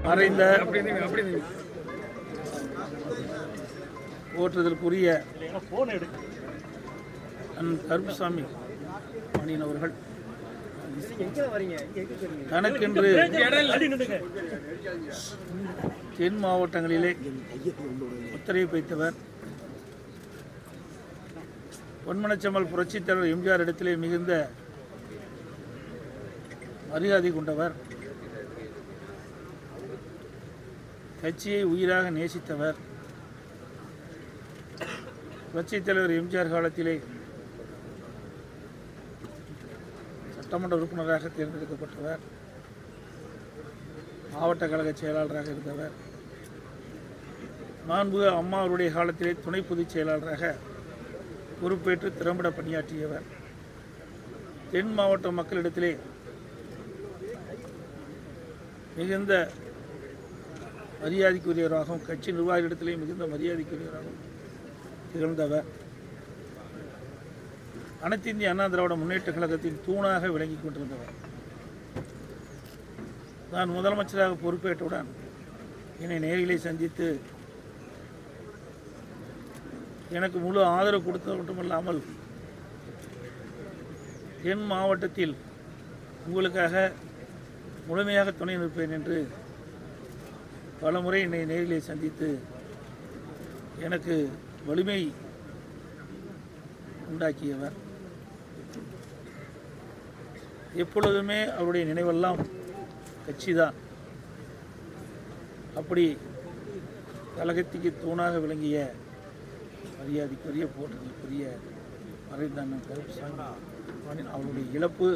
மறைந்த போற்றுதலுக்குரிய கருப்புசாமி மணியன் அவர்கள் தனக்கென்று தென் மாவட்டங்களிலே முத்திரை வைத்தவர். பொன்மனச்செம்மல் புரட்சித் தலைவர் எம்ஜிஆர் இடத்திலே மிகுந்த மரியாதை கொண்டவர். கட்சியை உயிராக நேசித்தவர். புரட்சித் தலைவர் எம்ஜிஆர் காலத்திலே சட்டமன்ற உறுப்பினராக தேர்ந்தெடுக்கப்பட்டவர். மாவட்ட கழக செயலாளராக இருந்தவர். மாண்புமிகு அம்மா அவருடைய காலத்திலே துணை பொதுச் செயலாளராக பொறுப்பேற்று திறம்பட பணியாற்றியவர். தென் மாவட்ட மக்களிடத்திலே மிகுந்த மரியாதைக்குரியவராகவும் கட்சி நிர்வாகிகளிடத்திலே மிகுந்த மரியாதைக்குரியவராகவும் திகழ்ந்தவர். அனைத்து இந்திய அண்ணா திராவிட முன்னேற்ற கழகத்தின் தூணாக விளங்கி கொண்டிருந்தவர். நான் முதலமைச்சராக பொறுப்பேற்றவுடன் என்னை நேரிலே சந்தித்து எனக்கு முழு ஆதரவு கொடுத்தது மட்டுமல்லாமல் என் மாவட்டத்தில் உங்களுக்காக முழுமையாக துணை நிற்பேன் என்று பல முறை என்னை நேரிலே சந்தித்து எனக்கு வலிமை உண்டாக்கியவர். எப்பொழுதுமே அவருடைய நினைவெல்லாம் கட்சிதான். அப்படி கழகத்துக்கு தூணாக விளங்கிய மரியாதைக்குரிய போற்றுதலுக்குரிய மறைந்த அண்ணன் கருப்புசாமி அவருடைய இழப்பு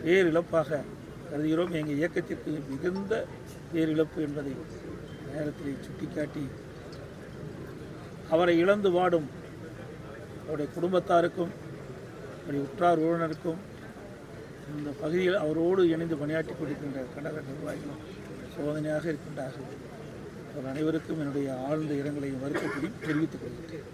பேரிழப்பாக கருதுகிறோம். எங்கள் இயக்கத்திற்கு மிகுந்த பேரிழப்பு என்பதை நேரத்தில் சுட்டிக்காட்டி அவரை இழந்து வாடும் அவருடைய குடும்பத்தாருக்கும் அவருடைய உற்றார் உறவினருக்கும் இந்த பகுதியில் அவரோடு இணைந்து பணியாற்றி கொண்டிருக்கின்ற கழக நிர்வாகிகளும் சோதனையாக இருக்கின்றார்கள். அவர் அனைவருக்கும் என்னுடைய ஆழ்ந்த இரங்கலை வருத்தப்படி தெரிவித்துக் கொள்கிறேன்.